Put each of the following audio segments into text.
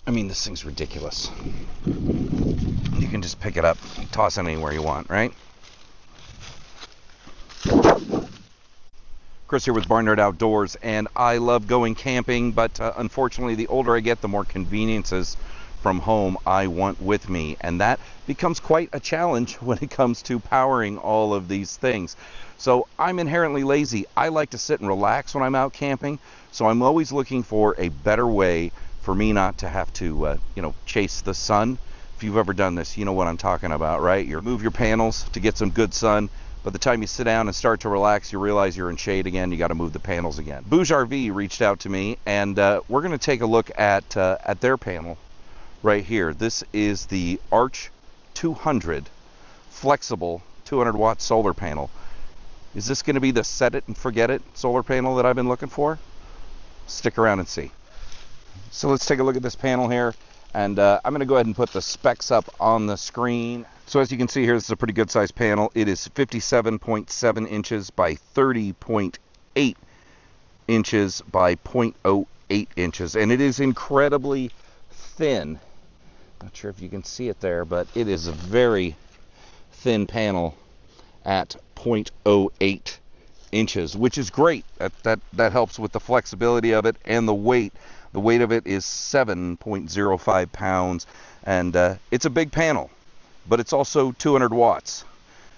I mean, this thing's ridiculous. You can just pick it up, toss it anywhere you want, right? Chris here with Barn Nerd Outdoors, and I love going camping, but unfortunately, the older I get, the more conveniences from home I want with me, and that becomes quite a challenge when it comes to powering all of these things. So I'm inherently lazy. I like to sit and relax when I'm out camping, so I'm always looking for a better way for me not to have to, chase the sun. If you've ever done this, you know what I'm talking about, right? You move your panels to get some good sun. By the time you sit down and start to relax, you realize you're in shade again. You got to move the panels again. BougeRV reached out to me, and we're going to take a look at their panel right here. This is the Arch200 flexible 200 watt solar panel. Is this going to be the set it and forget it solar panel that I've been looking for? Stick around and see. So let's take a look at this panel here, and I'm going to go ahead and put the specs up on the screen. So as you can see here, this is a pretty good sized panel. It is 57.7 inches by 30.8 inches by 0.08 inches, and it is incredibly thin. Not sure if you can see it there, but it is a very thin panel at 0.08 inches, which is great. That helps with the flexibility of it and the weight. The weight of it is 7.05 pounds, and it's a big panel, but it's also 200 watts.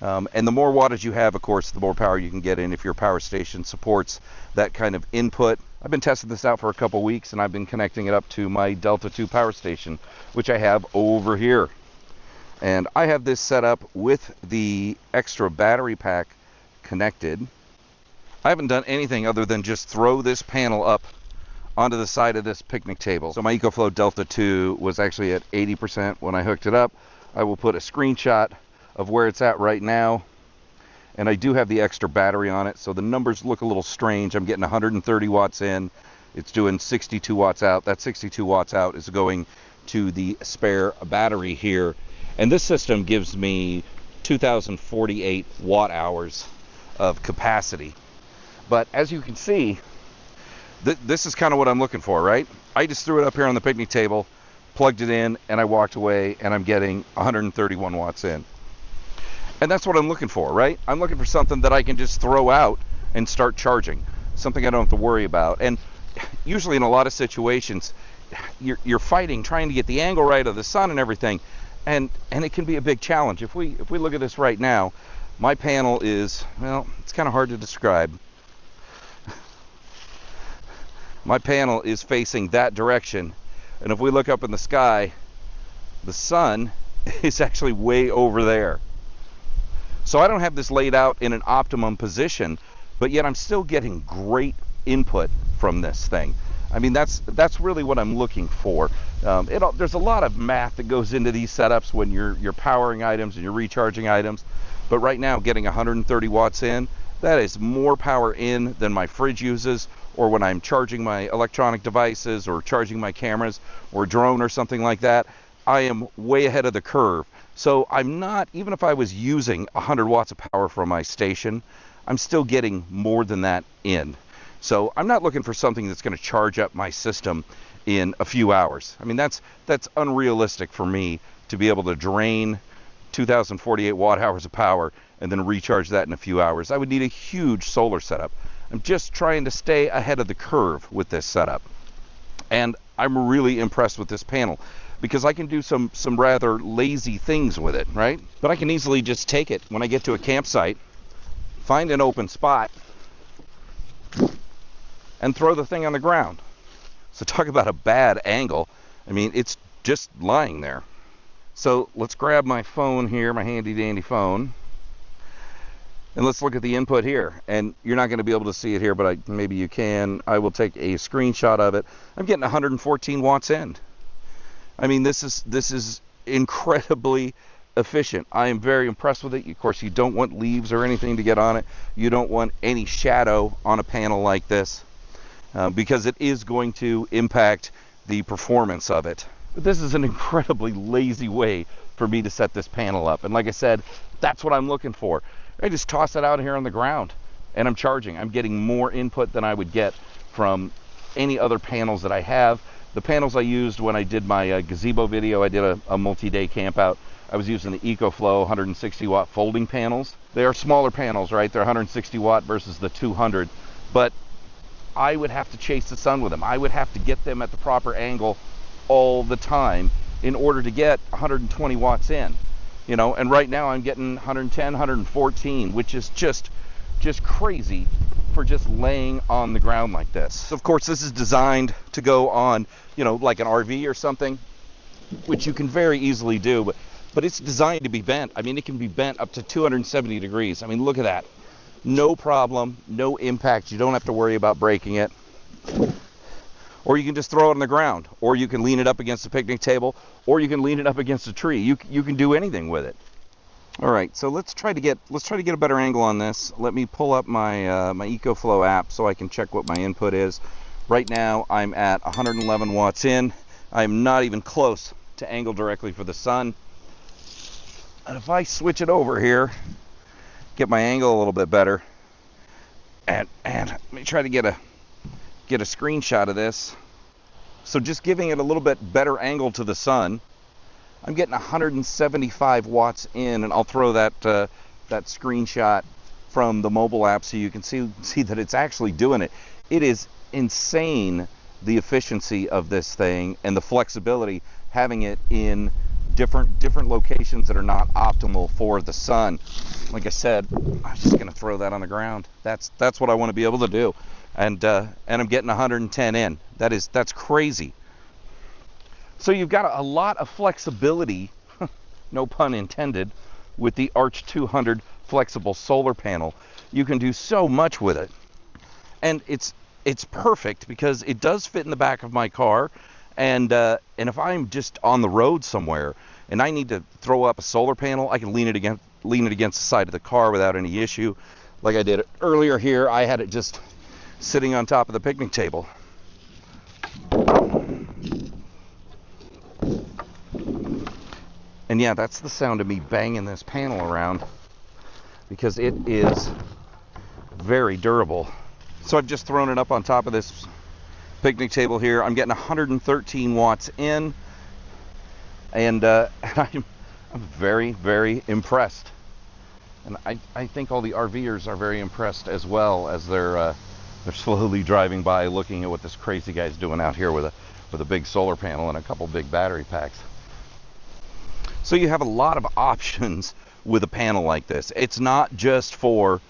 And the more wattage you have, of course, the more power you can get in if your power station supports that kind of input. I've been testing this out for a couple weeks, and I've been connecting it up to my Delta 2 power station, which I have over here. And I have this set up with the extra battery pack connected. I haven't done anything other than just throw this panel up onto the side of this picnic table. So my EcoFlow Delta 2 was actually at 80% when I hooked it up. I will put a screenshot of where it's at right now, and I do have the extra battery on it, so the numbers look a little strange. I'm getting 130 watts in, it's doing 62 watts out. That 62 watts out is going to the spare battery here, and this system gives me 2048 watt hours of capacity. But as you can see, this is kind of what I'm looking for, right? I just threw it up here on the picnic table, plugged it in, and I walked away, and I'm getting 131 watts in. And that's what I'm looking for, right? I'm looking for something that I can just throw out and start charging, something I don't have to worry about. And usually in a lot of situations, you're fighting, trying to get the angle right of the sun and everything, and it can be a big challenge. If we look at this right now, my panel is, well, it's kind of hard to describe. My panel is facing that direction, and if we look up in the sky, the sun is actually way over there. So I don't have this laid out in an optimum position, but yet I'm still getting great input from this thing. I mean, that's really what I'm looking for. There's a lot of math that goes into these setups when you're powering items and you're recharging items, but right now getting 130 watts in, that is more power in than my fridge uses, or when I'm charging my electronic devices or charging my cameras or drone or something like that. I am way ahead of the curve. So I'm not, even if I was using 100 watts of power from my station, I'm still getting more than that in. So I'm not looking for something that's going to charge up my system in a few hours. I mean, that's unrealistic for me to be able to drain 2048 watt hours of power and then recharge that in a few hours. I would need a huge solar setup. I'm just trying to stay ahead of the curve with this setup. And I'm really impressed with this panel because I can do some rather lazy things with it, right? But I can easily just take it when I get to a campsite, find an open spot, and throw the thing on the ground. So talk about a bad angle. I mean, it's just lying there. So let's grab my phone here, my handy dandy phone, and let's look at the input here. And you're not going to be able to see it here, but maybe you can. I will take a screenshot of it. I'm getting 114 watts in. I mean, this is incredibly efficient. I am very impressed with it. Of course, you don't want leaves or anything to get on it. You don't want any shadow on a panel like this because it is going to impact the performance of it. But this is an incredibly lazy way for me to set this panel up. And like I said, that's what I'm looking for. I just toss it out here on the ground and I'm charging. I'm getting more input than I would get from any other panels that I have. The panels I used when I did my gazebo video, I did a multi-day camp out. I was using the EcoFlow 160 watt folding panels. They are smaller panels, right? They're 160 watt versus the 200, but I would have to chase the sun with them. I would have to get them at the proper angle all the time in order to get 120 watts in, you know, and right now I'm getting 110, 114, which is just crazy for just laying on the ground like this. So of course this is designed to go on, you know, like an RV or something, which you can very easily do, but it's designed to be bent. I mean, it can be bent up to 270 degrees. I mean, look at that. No problem, no impact. You don't have to worry about breaking it. Or you can just throw it on the ground, or you can lean it up against the picnic table, or you can lean it up against a tree. You can do anything with it. All right, so let's try to get a better angle on this. Let me pull up my my EcoFlow app so I can check what my input is. Right now I'm at 111 watts in. I'm not even close to angle directly for the sun. And if I switch it over here, get my angle a little bit better, and let me try to get a screenshot of this. So just giving it a little bit better angle to the sun, I'm getting 175 watts in, and I'll throw that screenshot from the mobile app so you can see that it's actually doing it. It is insane, the efficiency of this thing and the flexibility, having it in different locations that are not optimal for the sun. Like I said, I'm just gonna throw that on the ground. That's what I want to be able to do, and I'm getting 110 in. That's crazy. So you've got a lot of flexibility, no pun intended, with the Arch200 flexible solar panel. You can do so much with it, and it's perfect because it does fit in the back of my car. And if I'm just on the road somewhere and I need to throw up a solar panel, I can lean it against the side of the car without any issue. Like I did earlier here, I had it just sitting on top of the picnic table. And yeah, that's the sound of me banging this panel around because it is very durable. So I've just thrown it up on top of this picnic table here. I'm getting 113 watts in, and I'm very, very impressed. And I think all the RVers are very impressed as well, as they're slowly driving by looking at what this crazy guy's doing out here with a big solar panel and a couple big battery packs. So you have a lot of options with a panel like this. It's not just for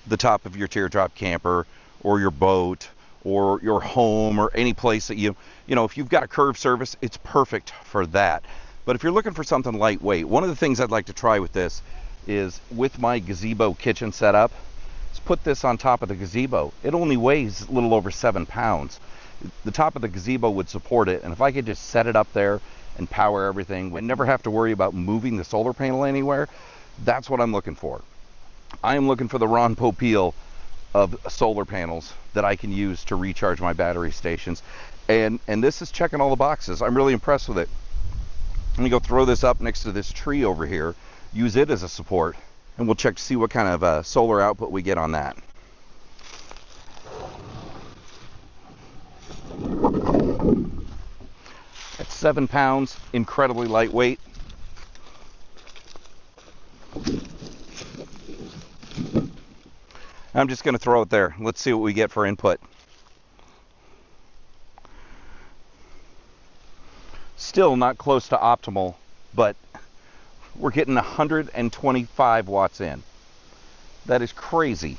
the top of your teardrop camper or your boat or your home or any place that you know, if you've got a curved surface, it's perfect for that. But if you're looking for something lightweight, one of the things I'd like to try with this is, with my gazebo kitchen setup, is put this on top of the gazebo. It only weighs a little over 7 pounds. The top of the gazebo would support it, and if I could just set it up there and power everything, we never have to worry about moving the solar panel anywhere. That's what I'm looking for. I am looking for the Ron Popeil of solar panels that I can use to recharge my battery stations, and this is checking all the boxes. I'm really impressed with it. Let me go throw this up next to this tree over here, use it as a support, and we'll check to see what kind of solar output we get on that. At 7 pounds, incredibly lightweight. I'm just going to throw it there. Let's see what we get for input. Still not close to optimal, but we're getting 125 watts in. That is crazy.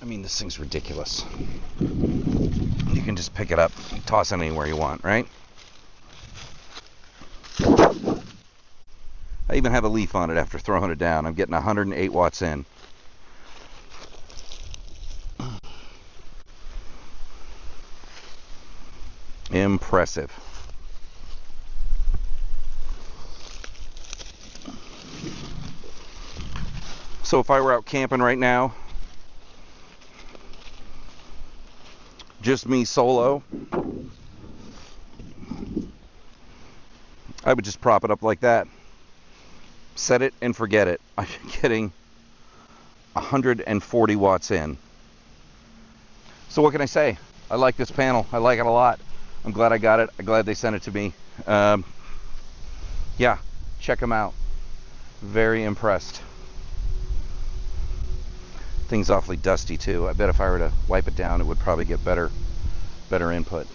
I mean, this thing's ridiculous. You can just pick it up and toss it anywhere you want, right? I even have a leaf on it after throwing it down. I'm getting 108 watts in. Impressive. So if I were out camping right now, just me solo, I would just prop it up like that, set it and forget it. I'm getting 140 watts in. So what can I say? I like this panel. I like it a lot. I'm glad I got it. I'm glad they sent it to me. Yeah, check them out. Very impressed. Thing's awfully dusty too. I bet if I were to wipe it down, it would probably get better input.